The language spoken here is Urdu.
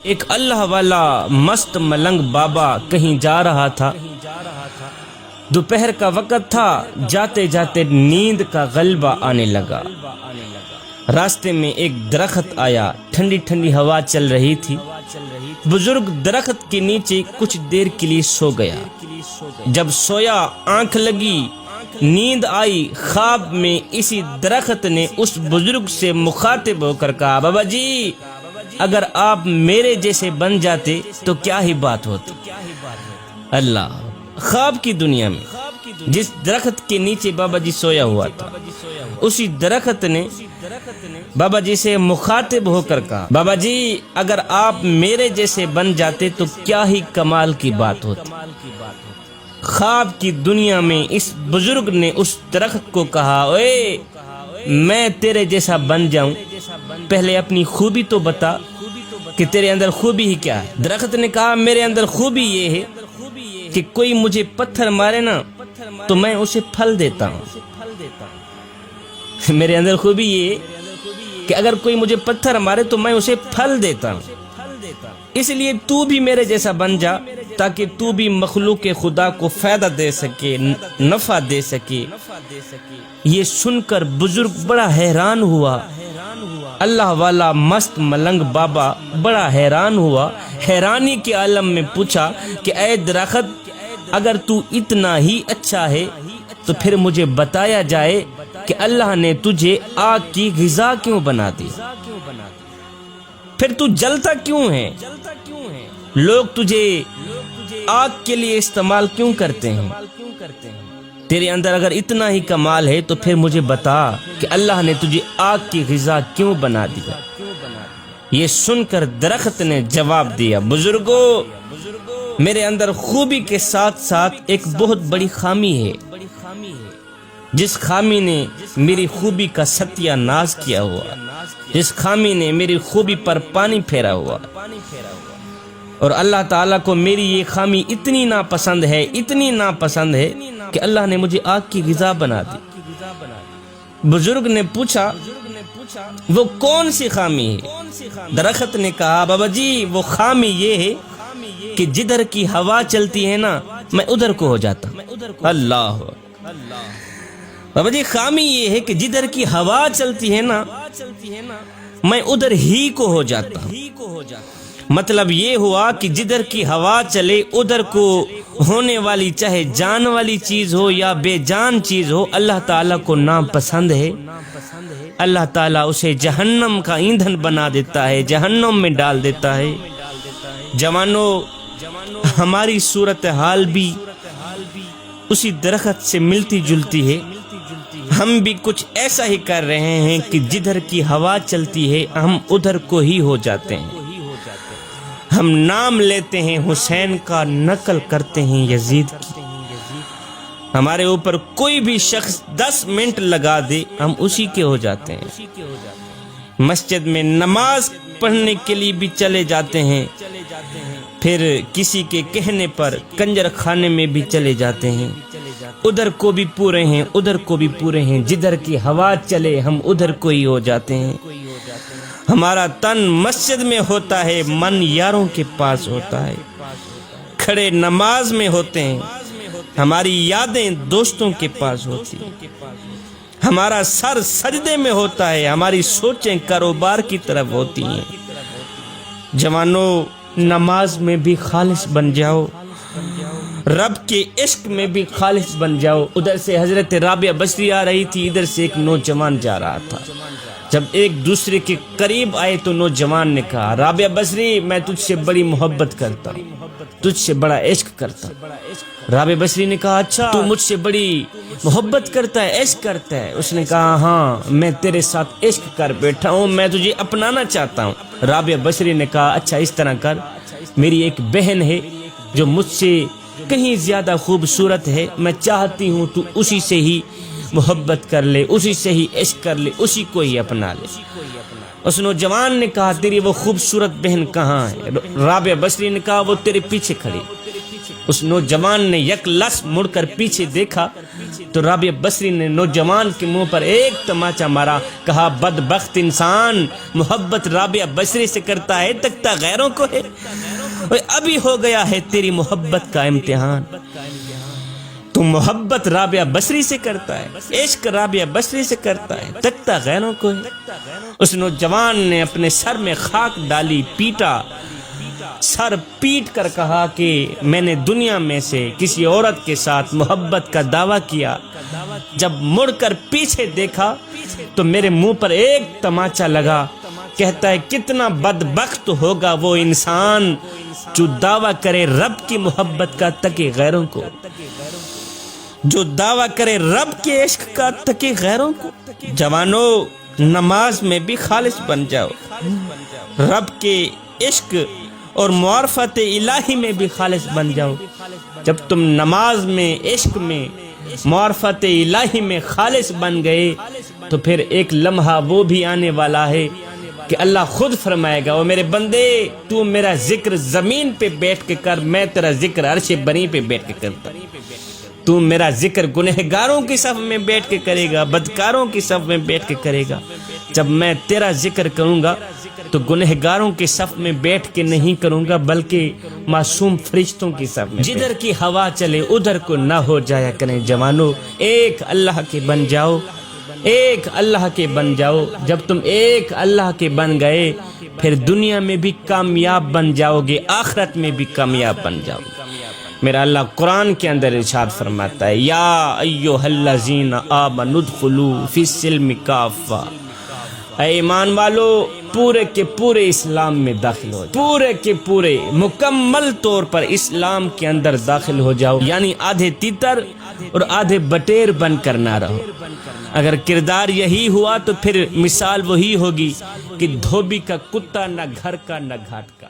ایک اللہ والا مست ملنگ بابا کہیں جا رہا تھا۔ دوپہر کا وقت تھا، جاتے جاتے نیند کا غلبہ آنے لگا۔ راستے میں ایک درخت آیا، ٹھنڈی ٹھنڈی ہوا چل رہی تھی۔ بزرگ درخت کے نیچے کچھ دیر کے لیے سو گیا۔ جب سویا، آنکھ لگی، نیند آئی۔ خواب میں اسی درخت نے اس بزرگ سے مخاطب ہو کر کہا، بابا جی اگر آپ میرے جیسے بن جاتے تو کیا ہی بات ہوتی۔ اللہ، خواب کی دنیا میں جس درخت کے نیچے بابا جی سویا ہوا تھا، اسی درخت نے بابا جی سے مخاطب ہو کر کہا، بابا جی اگر آپ میرے جیسے بن جاتے تو کیا ہی کمال کی بات ہوتی۔ خواب کی دنیا میں اس بزرگ نے اس درخت کو کہا، اوے میں تیرے جیسا بن جاؤں، پہلے اپنی خوبی تو بتا کہ تیرے اندر خوبی ہی کیا ہے۔ درخت نے کہا، میرے اندر خوبی یہ ہے کہ کوئی مجھے پتھر مارے نا تو میں اسے پھل دیتا ہوں۔ میرے اندر خوبی یہ ہے کہ اگر کوئی مجھے پتھر مارے تو میں اسے پھل دیتا ہوں، اس لیے تو بھی میرے جیسا بن جا تاکہ تو بھی مخلوق خدا کو فائدہ دے سکے، نفع دے سکے۔ یہ سن کر بزرگ بڑا حیران ہوا۔ اللہ والا مست ملنگ بابا بڑا حیران ہوا۔ حیرانی کے عالم میں پوچھا کہ اے درخت، اگر تو اتنا ہی اچھا ہے تو پھر مجھے بتایا جائے کہ اللہ نے تجھے آگ کی غذا کیوں بنا دی، پھر تو جلتا کیوں ہے، لوگ تجھے آگ کے لیے استعمال کیوں کرتے ہیں۔ تیرے اندر اگر اتنا ہی کمال ہے تو پھر مجھے بتا کہ اللہ نے تجھے آگ کی غذا کیوں بنا دیا۔ یہ سن کر درخت نے جواب دیا، بزرگو میرے اندر خوبی کے ساتھ ساتھ ایک بہت بڑی خامی ہے، جس خامی نے میری خوبی کا ستیہ ناز کیا ہوا، جس خامی نے میری خوبی پر پانی پھیرا ہوا، اور اللہ تعالیٰ کو میری یہ خامی اتنی ناپسند ہے، اتنی ناپسند ہے کہ اللہ نے مجھے آگ کی غذا بنا دی۔ بزرگ نے پوچھا، وہ کون سی خامی ہے؟ درخت نے کہا، بابا جی وہ خامی یہ ہے کہ جدھر کی ہوا چلتی ہے نا میں ادھر کو ہو جاتا ہوں۔ اللہ، بابا جی خامی یہ ہے کہ جدھر کی ہوا چلتی ہے نا میں ادھر ہی کو ہو جاتا ہوں۔ مطلب یہ ہوا کہ جدھر کی ہوا چلے ادھر کو ہونے والی، چاہے جان والی چیز ہو یا بے جان چیز ہو، اللہ تعالیٰ کو ناپسند ہے۔ اللہ تعالیٰ اسے جہنم کا ایندھن بنا دیتا ہے، جہنم میں ڈال دیتا ہے۔ جوانوں، ہماری صورتحال بھی اسی درخت سے ملتی جلتی ہے۔ ہم بھی کچھ ایسا ہی کر رہے ہیں کہ جدھر کی ہوا چلتی ہے ہم ادھر کو ہی ہو جاتے ہیں۔ ہم نام لیتے ہیں حسین کا، نقل کرتے ہیں یزید کی۔ ہمارے اوپر کوئی بھی شخص 10 منٹ لگا دے ہم اسی کے ہو جاتے ہیں۔ مسجد میں نماز پڑھنے کے لیے بھی چلے جاتے ہیں، پھر کسی کے کہنے پر کنجر خانے میں بھی چلے جاتے ہیں۔ ادھر کو بھی پورے ہیں، ادھر کو بھی پورے ہیں، جدھر کی ہوا چلے ہم ادھر کو ہی ہو جاتے ہیں۔ ہمارا تن مسجد میں ہوتا ہے، من یاروں کے پاس ہوتا ہے، کھڑے نماز میں ہوتے ہیں، ہماری یادیں دوستوں کے پاس ہوتی ہیں، ہمارا سر سجدے میں ہوتا ہے، ہماری سوچیں کاروبار کی طرف ہوتی ہیں۔ جوانوں، نماز میں بھی خالص بن جاؤ، رب کے عشق میں بھی خالص بن جاؤ۔ ادھر سے حضرت رابعہ بصری آ رہی تھی، ادھر سے ایک نوجوان جا رہا تھا۔ جب ایک دوسرے کے قریب آئے تو نوجوان نے کہا، رابعہ بصری میں تجھ سے بڑی محبت کرتا ہوں، تجھ سے بڑا عشق کرتا ہوں۔ رابعہ بصری نے کہا، اچھا تو مجھ سے بڑی محبت کرتا ہے، عشق کرتا ہے؟ اس نے کہا، ہاں میں تیرے ساتھ عشق کر بیٹھا ہوں، میں تجھے اپنانا چاہتا ہوں۔ رابعہ بصری نے کہا، اچھا اس طرح کر، میری ایک بہن ہے جو مجھ سے کہیں زیادہ خوبصورت ہے، میں چاہتی ہوں تو اسی سے ہی محبت کر لے، اسی سے ہی عشق کر لے، اسی کو ہی اپنا لے۔ اس نوجوان نے کہا تیری وہ خوبصورت بہن کہاں ہے؟ رابعہ بصری نے کہا وہ تیرے پیچھے کھڑی۔ اس نوجوان نے یک لس مڑ کر پیچھے دیکھا تو رابعہ بصری نے نوجوان کے منہ پر ایک تماچا مارا، کہا بدبخت انسان، محبت رابعہ بصری سے کرتا ہے، تکتا غیروں کو ہے۔ ابھی ہو گیا ہے تیری محبت کا امتحان، تو محبت رابعہ بصری سے کرتا ہے، عشق رابعہ بصری سے کرتا ہے، تکتا غیروں کو ہے۔ اس نوجوان نے اپنے سر میں خاک ڈالی، پیٹا، سر پیٹ کر کہا کہ میں نے دنیا میں سے کسی عورت کے ساتھ محبت کا دعویٰ کیا، جب مڑ کر پیچھے دیکھا تو میرے منہ پر ایک تماچا لگا۔ کہتا ہے کتنا بدبخت ہوگا وہ انسان جو دعویٰ کرے رب کی محبت کا تکے غیروں کو، جو دعویٰ کرے رب کے عشق کا تکے غیروں کو۔ جوانو، نماز میں بھی خالص بن جاؤ، رب کے عشق اور معرفت الہی میں بھی خالص بن جاؤ۔ جب تم نماز میں، عشق میں، معرفت الہی میں خالص بن گئے تو پھر ایک لمحہ وہ بھی آنے والا ہے کہ اللہ خود فرمائے گا، وہ میرے بندے تو میرا ذکر زمین پہ بیٹھ کے کر، میں تیرا ذکر عرش بری پہ بیٹھ کے کرتا۔ تو میرا ذکر گنہگاروں کی صف میں بیٹھ کے کرے گا، بدکاروں کی صف میں بیٹھ کے کرے گا۔ جب میں تیرا ذکر کروں گا تو گنہگاروں کی صف میں بیٹھ کے نہیں کروں گا، بلکہ معصوم فرشتوں کی صف میں۔ جدھر کی ہوا چلے ادھر کو نہ ہو جایا کریں جوانو، ایک اللہ کے بن جاؤ، ایک اللہ کے بن جاؤ۔ جب تم ایک اللہ کے بن گئے پھر دنیا میں بھی کامیاب بن جاؤ گے، آخرت میں بھی کامیاب بن جاؤ گے۔ میرا اللہ قرآن کے اندر ارشاد فرماتا ہے، یا ایھا الذین آمنوا ادخلوا فی السلم کافہ، اے ایمان والو پورے کے پورے اسلام میں داخل ہو جاؤ، پورے کے پورے مکمل طور پر اسلام کے اندر داخل ہو جاؤ، یعنی آدھے تیتر اور آدھے بٹیر بن کر نہ رہو۔ اگر کردار یہی ہوا تو پھر مثال وہی ہوگی کہ دھوبی کا کتا، نہ گھر کا نہ گھاٹ کا۔